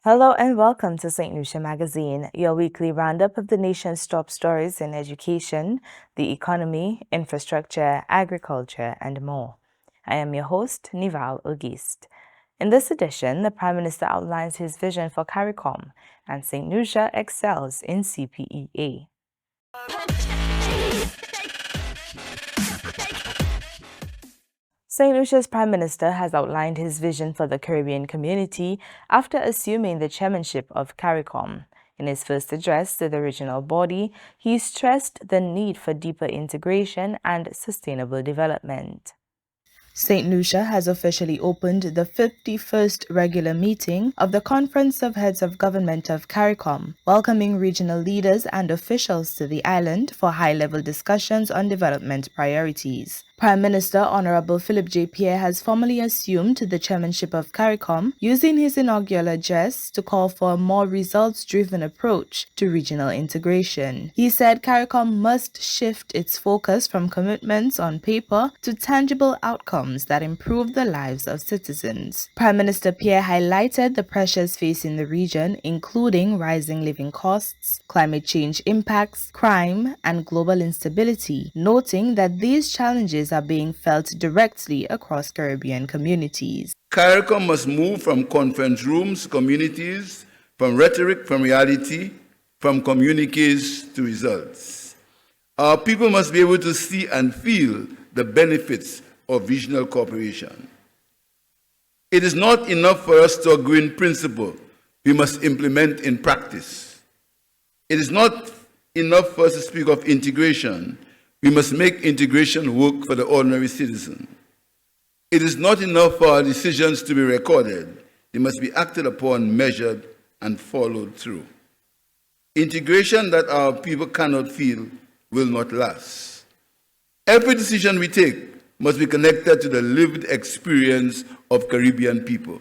Hello and welcome to St. Lucia Magazine, your weekly roundup of the nation's top stories in education, the economy, infrastructure, agriculture, and more. I am your host, Nival Auguste. In this edition, the Prime Minister outlines his vision for CARICOM, and St. Lucia excels in CPEA. St. Lucia's Prime Minister has outlined his vision for the Caribbean community after assuming the chairmanship of CARICOM. In his first address to the regional body, he stressed the need for deeper integration and sustainable development. St. Lucia has officially opened the 51st regular meeting of the Conference of Heads of Government of CARICOM, welcoming regional leaders and officials to the island for high-level discussions on development priorities. Prime Minister Honorable Philip J. Pierre has formally assumed the chairmanship of CARICOM, using his inaugural address to call for a more results-driven approach to regional integration. He said CARICOM must shift its focus from commitments on paper to tangible outcomes that improve the lives of citizens. Prime Minister Pierre highlighted the pressures facing the region, including rising living costs, climate change impacts, crime, and global instability, noting that these challenges are being felt directly across Caribbean communities. CARICOM must move from conference rooms to communities, from rhetoric from reality, from communiques to results. Our people must be able to see and feel the benefits of regional cooperation. It is not enough for us to agree in principle. We must implement in practice. It is not enough for us to speak of integration. We must make integration work for the ordinary citizen. It is not enough for our decisions to be recorded. They must be acted upon, measured, and followed through. Integration that our people cannot feel will not last. Every decision we take must be connected to the lived experience of Caribbean people.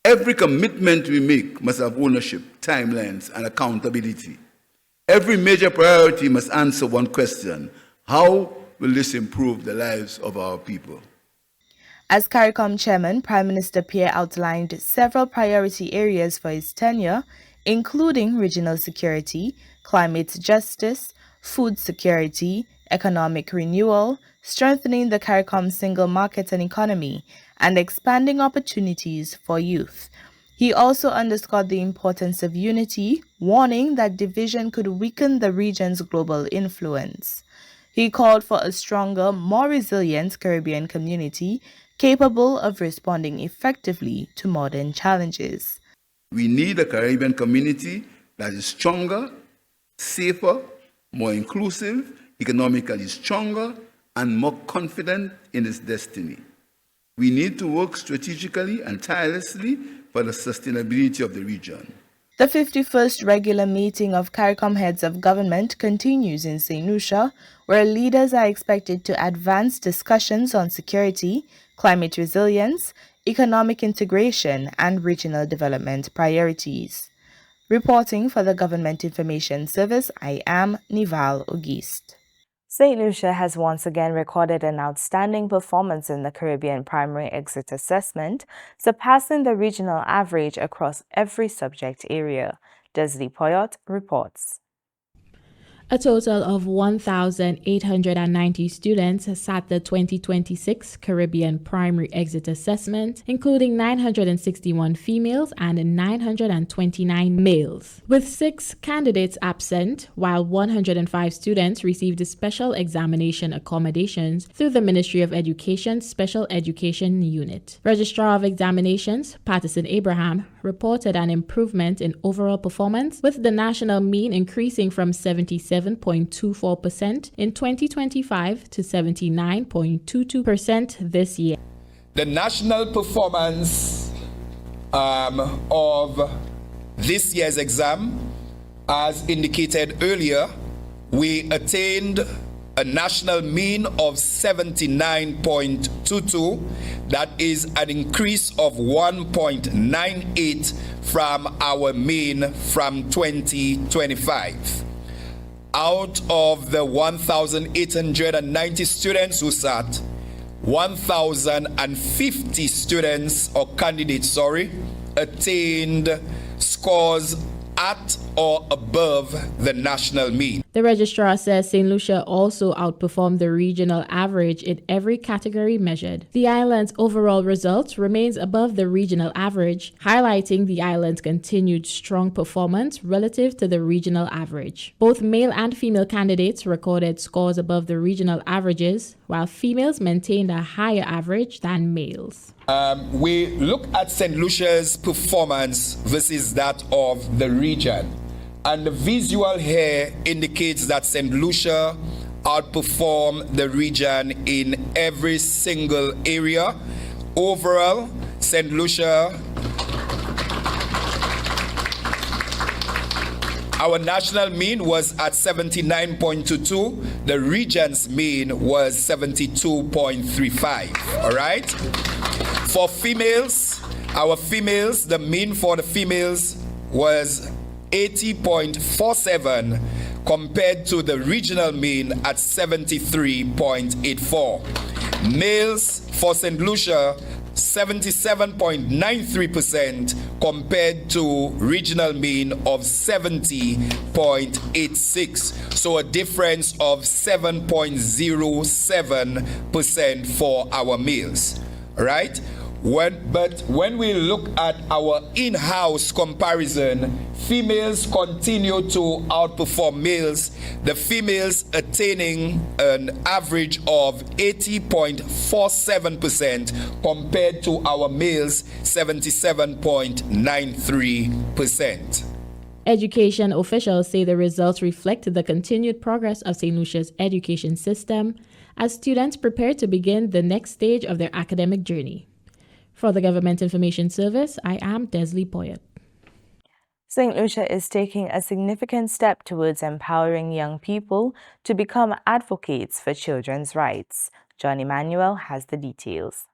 Every commitment we make must have ownership, timelines, and accountability. Every major priority must answer one question: how will this improve the lives of our people? As CARICOM chairman, Prime Minister Pierre outlined several priority areas for his tenure, including regional security, climate justice, food security, economic renewal, strengthening the CARICOM single market and economy, and expanding opportunities for youth. He also underscored the importance of unity, warning that division could weaken the region's global influence. He called for a stronger, more resilient Caribbean community capable of responding effectively to modern challenges. We need a Caribbean community that is stronger, safer, more inclusive, economically stronger, and more confident in its destiny. We need to work strategically and tirelessly for the sustainability of the region. The 51st regular meeting of CARICOM Heads of Government continues in St. Lucia, where leaders are expected to advance discussions on security, climate resilience, economic integration, and regional development priorities. Reporting for the Government Information Service, I am Nival Auguste. St. Lucia has once again recorded an outstanding performance in the Caribbean Primary Exit Assessment, surpassing the regional average across every subject area. Desli Poyot reports. A total of 1,890 students sat the 2026 Caribbean Primary Exit Assessment, including 961 females and 929 males, with 6 candidates absent, while 105 students received special examination accommodations through the Ministry of Education's Special Education Unit. Registrar of Examinations, Patterson Abraham, reported an improvement in overall performance, with the national mean increasing from 77.24% in 2025 to 79.22% this year. The national performance of this year's exam, as indicated earlier, we attained a national mean of 79.22. That is an increase of 1.98 from our mean from 2025. Out of the 1,890 students who sat, 1,050 students or candidates, attained scores at or above the national mean. The registrar says St. Lucia also outperformed the regional average in every category measured. The island's overall results remains above the regional average, highlighting the island's continued strong performance relative to the regional average. Both male and female candidates recorded scores above the regional averages, while females maintained a higher average than males. We look at St. Lucia's performance versus that of the region. And the visual here indicates that St. Lucia outperformed the region in every single area. Overall, St. Lucia, our national mean was at 79.22. The region's mean was 72.35. All right? For females, the mean for the females was 80.47 compared to the regional mean at 73.84. Males for St. Lucia, 77.93% compared to regional mean of 70.86. So a difference of 7.07% for our males, right? But when we look at our in-house comparison, females continue to outperform males, the females attaining an average of 80.47% compared to our males 77.93%. Education officials say the results reflect the continued progress of St. Lucia's education system as students prepare to begin the next stage of their academic journey. For the Government Information Service, I am Desley Poyet. St. Lucia is taking a significant step towards empowering young people to become advocates for children's rights. John Emmanuel has the details.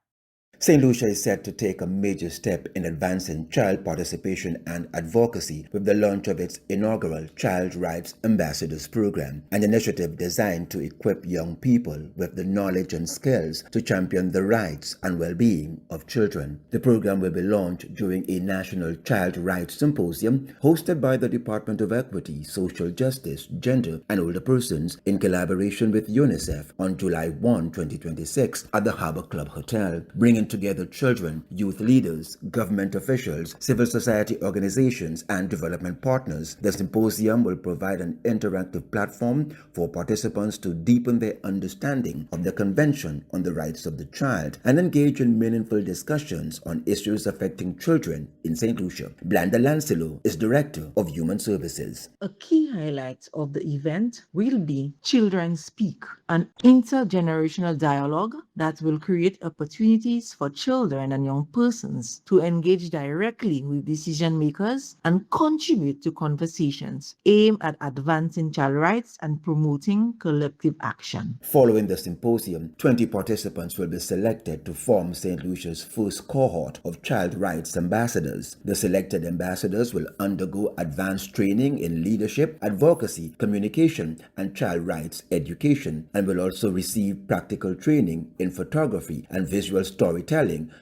St. Lucia is set to take a major step in advancing child participation and advocacy with the launch of its inaugural Child Rights Ambassadors Program, an initiative designed to equip young people with the knowledge and skills to champion the rights and well-being of children. The program will be launched during a National Child Rights Symposium hosted by the Department of Equity, Social Justice, Gender and Older Persons in collaboration with UNICEF on July 1, 2026 at the Harbour Club Hotel, bringing together children, youth leaders, government officials, civil society organizations, and development partners. The symposium will provide an interactive platform for participants to deepen their understanding of the Convention on the Rights of the Child and engage in meaningful discussions on issues affecting children in St. Lucia. Blanda Lancelo is Director of Human Services. A key highlight of the event will be Children Speak, an intergenerational dialogue that will create opportunities for children and young persons to engage directly with decision makers and contribute to conversations aimed at advancing child rights and promoting collective action. Following the symposium, 20 participants will be selected to form St. Lucia's first cohort of child rights ambassadors. The selected ambassadors will undergo advanced training in leadership, advocacy, communication, and child rights education, and will also receive practical training in photography and visual storytelling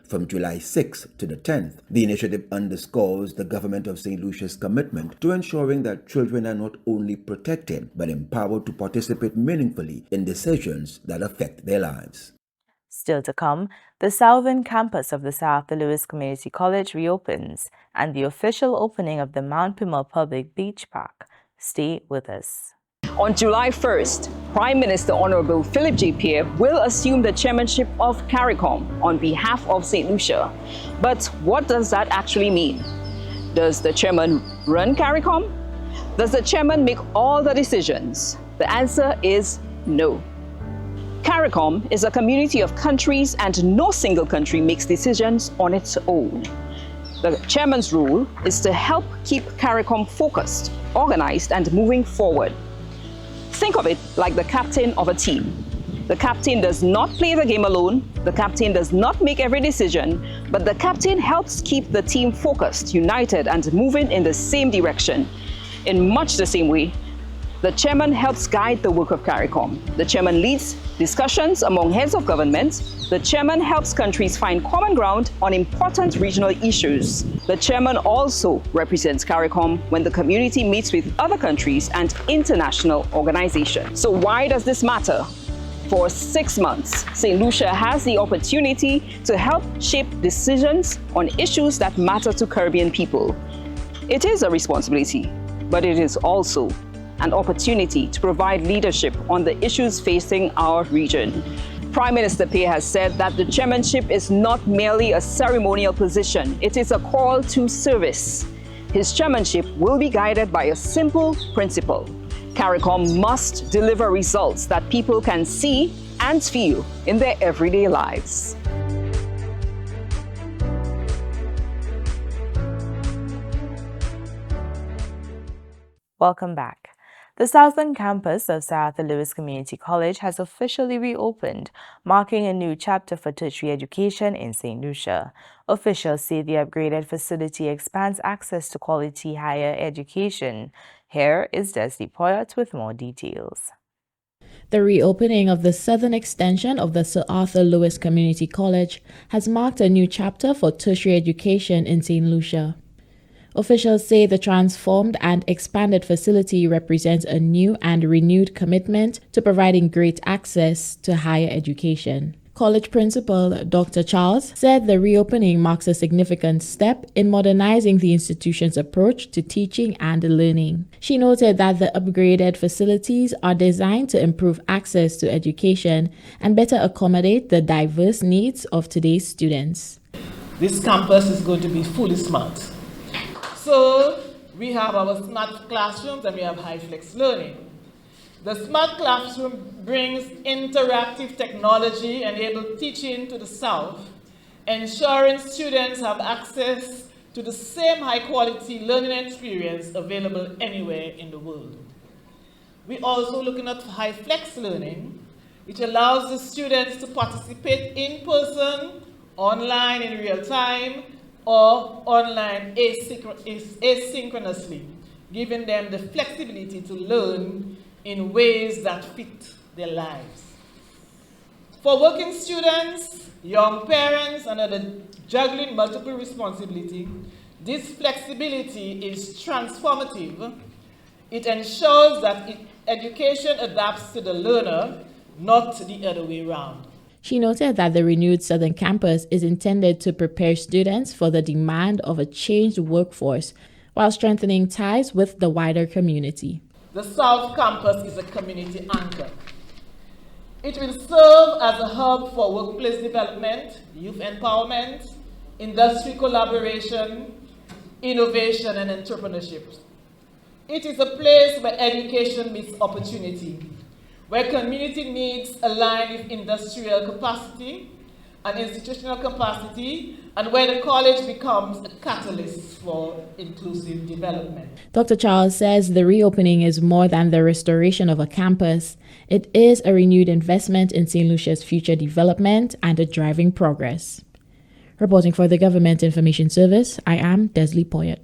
from July 6th to the 10th. The initiative underscores the government of St. Lucia's commitment to ensuring that children are not only protected but empowered to participate meaningfully in decisions that affect their lives. Still to come, the southern campus of the South Louis Community College reopens and the official opening of the Mount Pima Public Beach Park. Stay with us. On July 1st, Prime Minister Honorable Philip J. Pierre will assume the chairmanship of CARICOM on behalf of St. Lucia. But what does that actually mean? Does the chairman run CARICOM? Does the chairman make all the decisions? The answer is no. CARICOM is a community of countries and no single country makes decisions on its own. The chairman's role is to help keep CARICOM focused, organized, and moving forward. Think of it like the captain of a team. The captain does not play the game alone, the captain does not make every decision, but the captain helps keep the team focused, united, and moving in the same direction. In much the same way, The chairman helps guide the work of CARICOM. The chairman leads discussions among heads of government. The chairman helps countries find common ground on important regional issues. The chairman also represents CARICOM when the community meets with other countries and international organizations. So why does this matter? For 6 months, St. Lucia has the opportunity to help shape decisions on issues that matter to Caribbean people. It is a responsibility, but it is also an opportunity to provide leadership on the issues facing our region. Prime Minister Pay has said that the chairmanship is not merely a ceremonial position, it is a call to service. His chairmanship will be guided by a simple principle. CARICOM must deliver results that people can see and feel in their everyday lives. Welcome back. The southern campus of Sir Arthur Lewis Community College has officially reopened, marking a new chapter for tertiary education in St. Lucia. Officials say the upgraded facility expands access to quality higher education. Here is Desli Poyot with more details. The reopening of the southern extension of the Sir Arthur Lewis Community College has marked a new chapter for tertiary education in St. Lucia. Officials say the transformed and expanded facility represents a new and renewed commitment to providing great access to higher education. College Principal Dr. Charles said the reopening marks a significant step in modernizing the institution's approach to teaching and learning. She noted that the upgraded facilities are designed to improve access to education and better accommodate the diverse needs of today's students. This campus is going to be fully smart. So we have our smart classrooms and we have high flex learning. The smart classroom brings interactive technology enabled teaching to the South, ensuring students have access to the same high quality learning experience available anywhere in the world. We're also looking at high flex learning, which allows the students to participate in person, online in real time, or online asynchronously, giving them the flexibility to learn in ways that fit their lives. For working students, young parents, and others juggling multiple responsibilities, this flexibility is transformative. It ensures that education adapts to the learner, not the other way around. She noted that the renewed Southern Campus is intended to prepare students for the demand of a changed workforce while strengthening ties with the wider community. The South Campus is a community anchor. It will serve as a hub for workplace development, youth empowerment, industry collaboration, innovation, and entrepreneurship. It is a place where education meets opportunity, where community needs align with industrial capacity and institutional capacity, and where the college becomes a catalyst for inclusive development. Dr. Charles says the reopening is more than the restoration of a campus. It is a renewed investment in St. Lucia's future development and a driving progress. Reporting for the Government Information Service, I am Desli Poyot.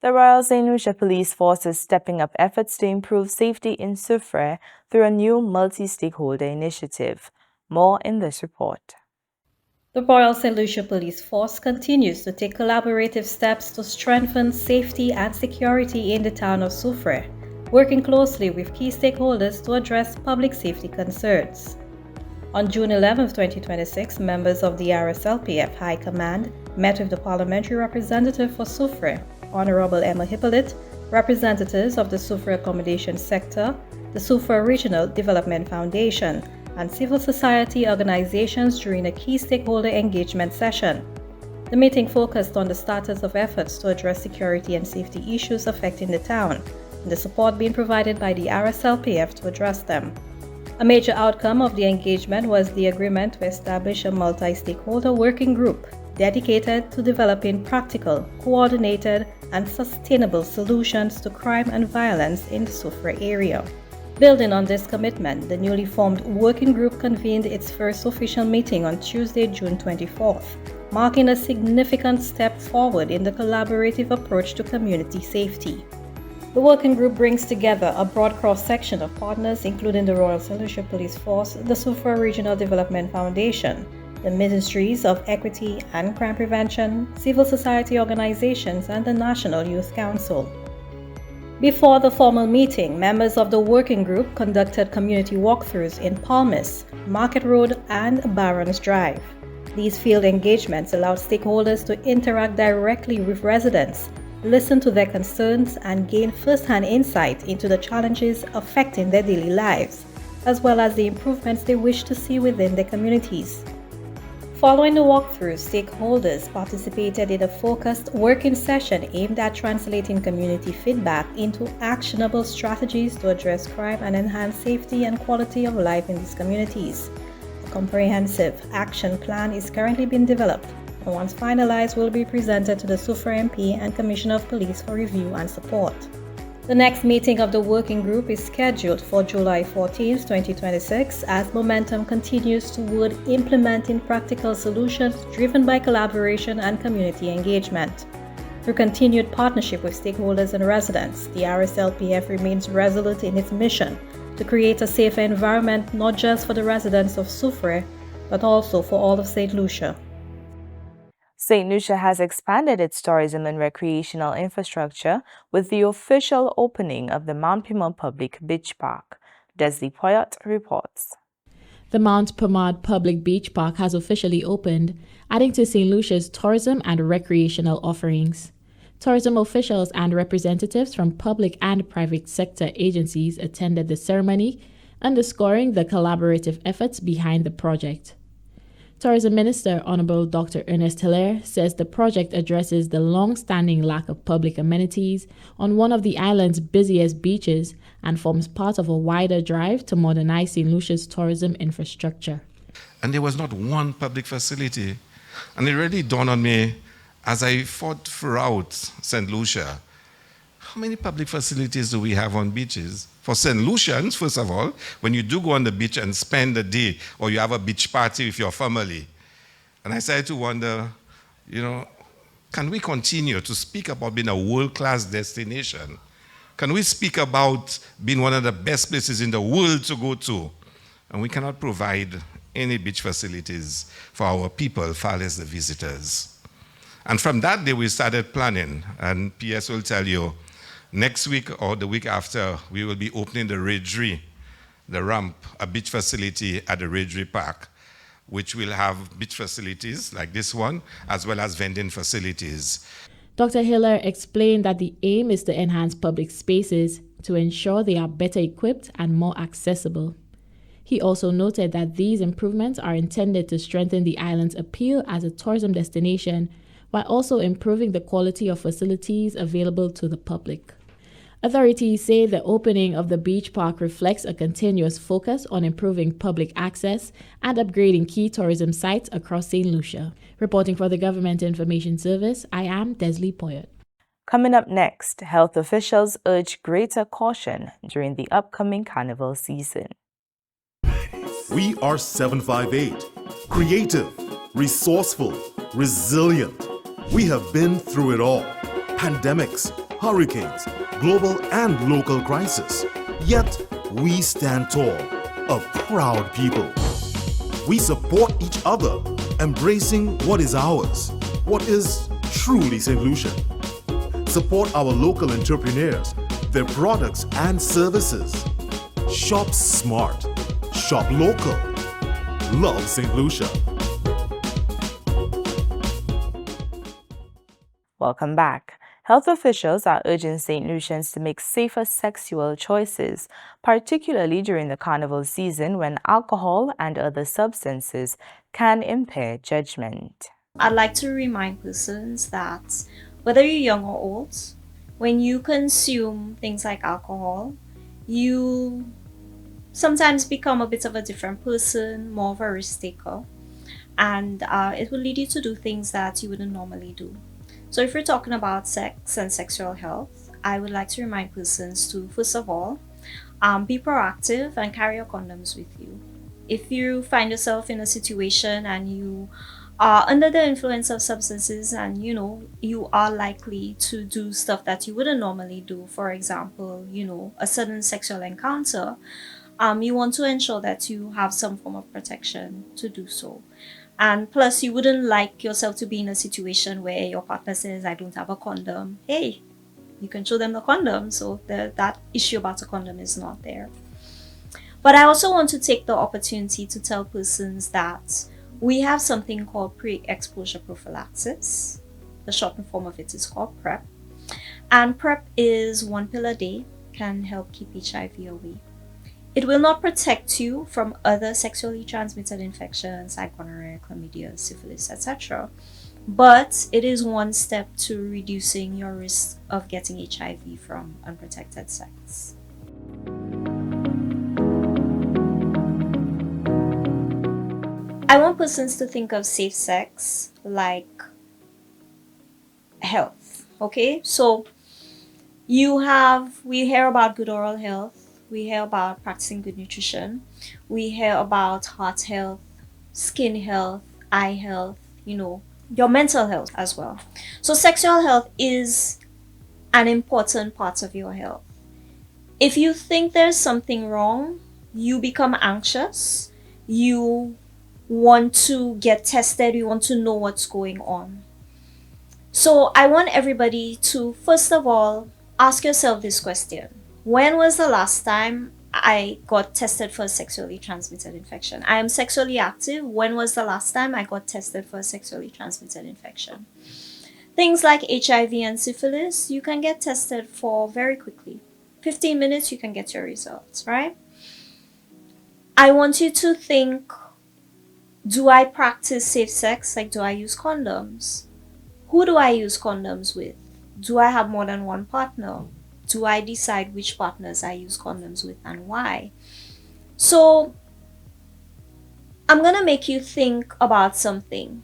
The Royal St. Lucia Police Force is stepping up efforts to improve safety in Soufrière through a new multi-stakeholder initiative. More in this report. The Royal St. Lucia Police Force continues to take collaborative steps to strengthen safety and security in the town of Soufrière, working closely with key stakeholders to address public safety concerns. On June 11, 2026, members of the RSLPF High Command met with the parliamentary representative for Soufrière, Honorable Emma Hippolyte, representatives of the Soufrière accommodation sector, the Soufrière Regional Development Foundation, and civil society organizations during a key stakeholder engagement session. The meeting focused on the status of efforts to address security and safety issues affecting the town, and the support being provided by the RSLPF to address them. A major outcome of the engagement was the agreement to establish a multi-stakeholder working group dedicated to developing practical, coordinated, and sustainable solutions to crime and violence in the Soufrière area. Building on this commitment, the newly formed working group convened its first official meeting on Tuesday, June 24th, marking a significant step forward in the collaborative approach to community safety. The working group brings together a broad cross-section of partners including the Royal St. Lucia Police Force, the Soufriere Regional Development Foundation, the Ministries of Equity and Crime Prevention, civil society organizations, and the National Youth Council. Before the formal meeting, members of the working group conducted community walkthroughs in Palmas, Market Road, and Barons Drive. These field engagements allowed stakeholders to interact directly with residents, listen to their concerns, and gain first-hand insight into the challenges affecting their daily lives, as well as the improvements they wish to see within their communities. Following the walkthrough, stakeholders participated in a focused working session aimed at translating community feedback into actionable strategies to address crime and enhance safety and quality of life in these communities. A comprehensive action plan is currently being developed, and once finalized will be presented to the Soufriere MP and Commissioner of Police for review and support. The next meeting of the working group is scheduled for July 14, 2026, as momentum continues toward implementing practical solutions driven by collaboration and community engagement. Through continued partnership with stakeholders and residents, the RSLPF remains resolute in its mission to create a safer environment not just for the residents of Soufriere, but also for all of St. Lucia. St. Lucia has expanded its tourism and recreational infrastructure with the official opening of the Mount Pimon Public Beach Park. Desli Poyot reports. The Mount Pimon Public Beach Park has officially opened, adding to St. Lucia's tourism and recreational offerings. Tourism officials and representatives from public and private sector agencies attended the ceremony, underscoring the collaborative efforts behind the project. Tourism Minister Honorable Dr. Ernest Hilaire says the project addresses the long-standing lack of public amenities on one of the island's busiest beaches and forms part of a wider drive to modernize St. Lucia's tourism infrastructure. And there was not one public facility. And it really dawned on me as I fought throughout St. Lucia, how many public facilities do we have on beaches? For St. Lucians, first of all, when you do go on the beach and spend a day, or you have a beach party with your family. And I started to wonder, can we continue to speak about being a world-class destination? Can we speak about being one of the best places in the world to go to? And we cannot provide any beach facilities for our people, far less the visitors. And from that day, we started planning, and PS will tell you, next week or the week after, we will be opening the Redry, the ramp, a beach facility at the Redry Park, which will have beach facilities like this one, as well as vending facilities. Dr. Hiller explained that the aim is to enhance public spaces to ensure they are better equipped and more accessible. He also noted that these improvements are intended to strengthen the island's appeal as a tourism destination, while also improving the quality of facilities available to the public. Authorities say the opening of the beach park reflects a continuous focus on improving public access and upgrading key tourism sites across St. Lucia. Reporting for the Government Information Service, I am Desli Poyot. Coming up next, health officials urge greater caution during the upcoming carnival season. We are 758. Creative, resourceful, resilient. We have been through it all. Pandemics, hurricanes, global and local crisis. Yet, we stand tall, a proud people. We support each other, embracing what is ours, what is truly St. Lucia. Support our local entrepreneurs, their products and services. Shop smart, shop local. Love St. Lucia. Welcome back. Health officials are urging St. Lucians to make safer sexual choices, particularly during the carnival season when alcohol and other substances can impair judgment. I'd like to remind persons that whether you're young or old, when you consume things like alcohol, you sometimes become a bit of a different person, more of a risk taker, and it will lead you to do things that you wouldn't normally do. So if we're talking about sex and sexual health, I would like to remind persons to, first of all, be proactive and carry your condoms with you. If you find yourself in a situation and you are under the influence of substances, and you are likely to do stuff that you wouldn't normally do. For example, a sudden sexual encounter. You want to ensure that you have some form of protection to do so. And plus, you wouldn't like yourself to be in a situation where your partner says, I don't have a condom. Hey, you can show them the condom, so that issue about a condom is not there. But I also want to take the opportunity to tell persons that we have something called pre-exposure prophylaxis. The shortened form of it is called PrEP. And PrEP is 1 pill a day, can help keep HIV away. It will not protect you from other sexually transmitted infections like gonorrhea, chlamydia, syphilis, etc. But it is one step to reducing your risk of getting HIV from unprotected sex. I want persons to think of safe sex like health, okay? So we hear about good oral health, we hear about practicing good nutrition, we hear about heart health, skin health, eye health, your mental health as well. So sexual health is an important part of your health. If you think there's something wrong, you become anxious, you want to get tested, you want to know what's going on. So I want everybody to, first of all, ask yourself this question. When was the last time I got tested for a sexually transmitted infection? I am sexually active. When was the last time I got tested for a sexually transmitted infection? Things like HIV and syphilis, you can get tested for very quickly. 15 minutes, you can get your results, right? I want you to think, do I practice safe sex? Like, do I use condoms? Who do I use condoms with? Do I have more than one partner? Do I decide which partners I use condoms with and why? So I'm gonna make you think about something.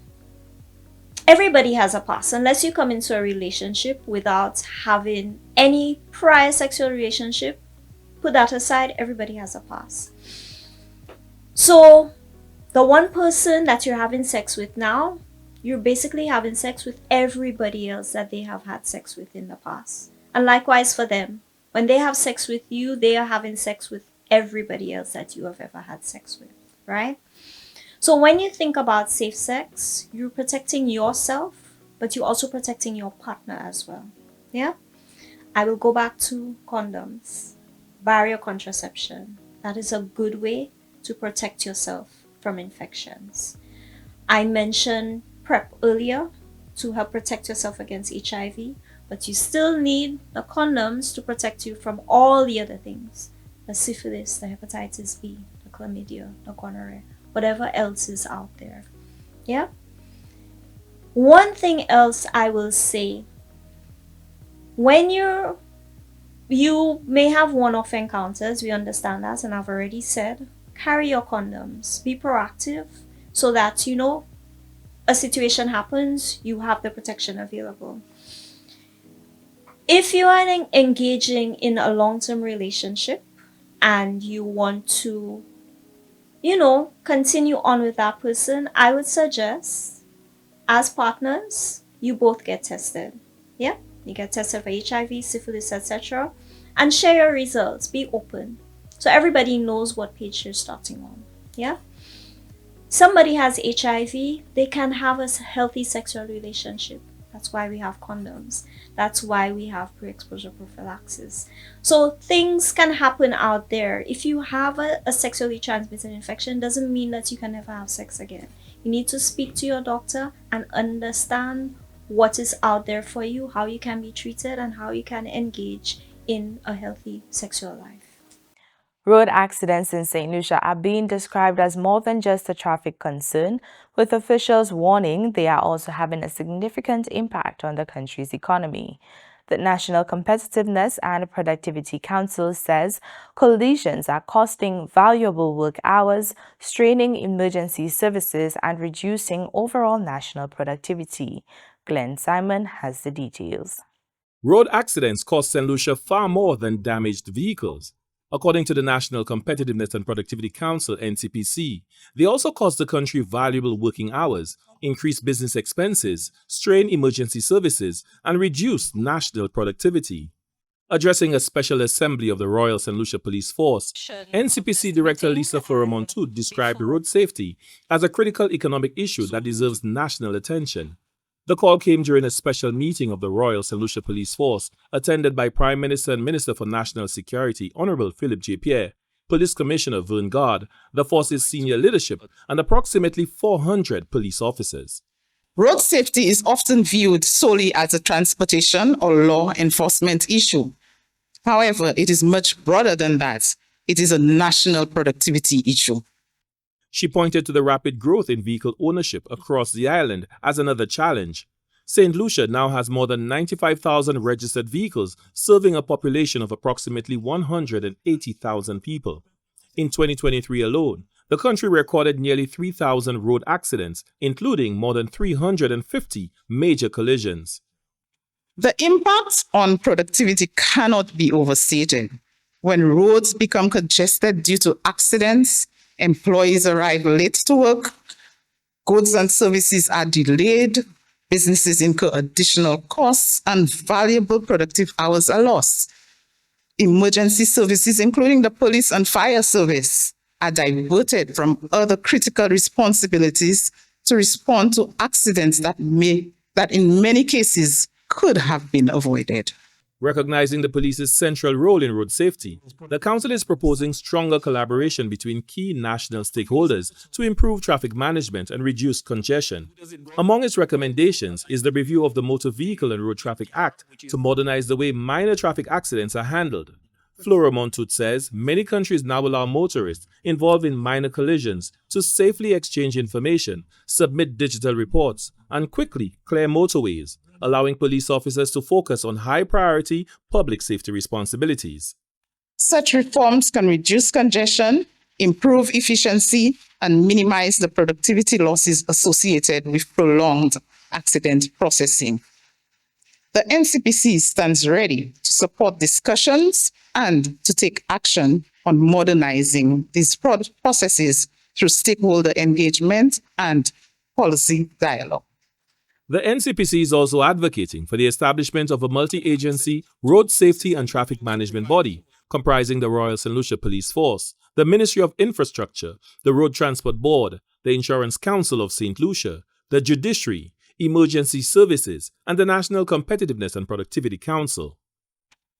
Everybody has a past. Unless you come into a relationship without having any prior sexual relationship, put that aside, everybody has a past. So the one person that you're having sex with now, you're basically having sex with everybody else that they have had sex with in the past. And likewise for them, when they have sex with you, they are having sex with everybody else that you have ever had sex with, right? So when you think about safe sex, you're protecting yourself, but you're also protecting your partner as well. Yeah? I will go back to condoms, barrier contraception. That is a good way to protect yourself from infections. I mentioned PrEP earlier to help protect yourself against HIV, but you still need the condoms to protect you from all the other things. The syphilis, the hepatitis B, the chlamydia, the gonorrhea, whatever else is out there. Yeah? One thing else I will say, when you may have one-off encounters, we understand that, and I've already said, carry your condoms, be proactive so that a situation happens, you have the protection available. If you are engaging in a long-term relationship and you want to, continue on with that person, I would suggest, as partners, you both get tested. Yeah? You get tested for HIV, syphilis, etc. And share your results. Be open. So everybody knows what page you're starting on. Yeah? Somebody has HIV, they can have a healthy sexual relationship. That's why we have condoms. That's why we have pre-exposure prophylaxis. So things can happen out there. If you have a sexually transmitted infection, doesn't mean that you can never have sex again. You need to speak to your doctor and understand what is out there for you, how you can be treated, and how you can engage in a healthy sexual life. Road accidents in St. Lucia are being described as more than just a traffic concern, with officials warning they are also having a significant impact on the country's economy. The National Competitiveness and Productivity Council says collisions are costing valuable work hours, straining emergency services, and reducing overall national productivity. Glenn Simon has the details. Road accidents cost St. Lucia far more than damaged vehicles. According to the National Competitiveness and Productivity Council, NCPC, they also cost the country valuable working hours, increase business expenses, strain emergency services, and reduce national productivity. Addressing a special assembly of the Royal St. Lucia Police Force, NCPC Director Lisa Fleury-Montoute described road safety as a critical economic issue that deserves national attention. The call came during a special meeting of the Royal St. Lucia Police Force, attended by Prime Minister and Minister for National Security, Honorable Philip J. Pierre, Police Commissioner Vern Gard, the force's senior leadership, and approximately 400 police officers. Road safety is often viewed solely as a transportation or law enforcement issue. However, it is much broader than that. It is a national productivity issue. She pointed to the rapid growth in vehicle ownership across the island as another challenge. St. Lucia now has more than 95,000 registered vehicles, serving a population of approximately 180,000 people. In 2023 alone, the country recorded nearly 3,000 road accidents, including more than 350 major collisions. The impact on productivity cannot be overstated. When roads become congested due to accidents, employees arrive late to work, goods and services are delayed, businesses incur additional costs, and valuable productive hours are lost. Emergency services, including the police and fire service, are diverted from other critical responsibilities to respond to accidents that in many cases could have been avoided. Recognizing the police's central role in road safety, the Council is proposing stronger collaboration between key national stakeholders to improve traffic management and reduce congestion. Among its recommendations is the review of the Motor Vehicle and Road Traffic Act to modernize the way minor traffic accidents are handled. Fleury-Montoute says many countries now allow motorists involved in minor collisions to safely exchange information, submit digital reports, and quickly clear motorways, allowing police officers to focus on high-priority public safety responsibilities. Such reforms can reduce congestion, improve efficiency, and minimize the productivity losses associated with prolonged accident processing. The NCPC stands ready to support discussions and to take action on modernizing these processes through stakeholder engagement and policy dialogue. The NCPC is also advocating for the establishment of a multi-agency road safety and traffic management body comprising the Royal St. Lucia Police Force, the Ministry of Infrastructure, the Road Transport Board, the Insurance Council of St. Lucia, the Judiciary, Emergency Services, and the National Competitiveness and Productivity Council.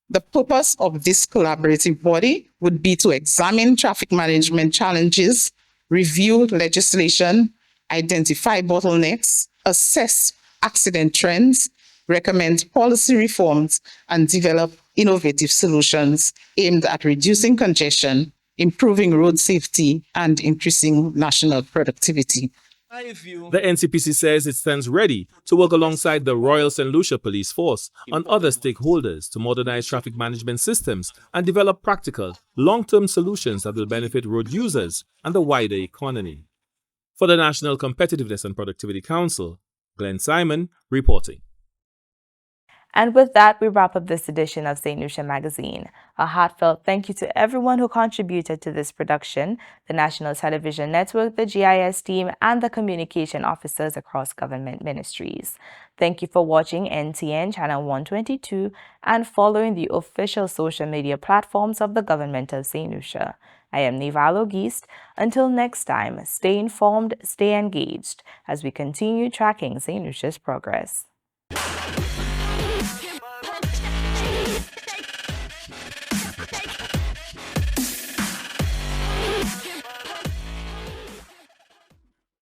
The purpose of this collaborative body would be to examine traffic management challenges, review legislation, identify bottlenecks, assess accident trends, recommend policy reforms, and develop innovative solutions aimed at reducing congestion, improving road safety, and increasing national productivity. The NCPC says it stands ready to work alongside the Royal St. Lucia Police Force and other stakeholders to modernize traffic management systems and develop practical, long-term solutions that will benefit road users and the wider economy. For the National Competitiveness and Productivity Council, Glenn Simon reporting. And with that, we wrap up this edition of St. Lucia Magazine. A heartfelt thank you to everyone who contributed to this production, the National Television Network, the GIS team, and the communication officers across government ministries. Thank you for watching NTN Channel 122 and following the official social media platforms of the Government of St. Lucia. I am Nivalo Geist. Until next time, stay informed, stay engaged as we continue tracking St. Lucia's progress.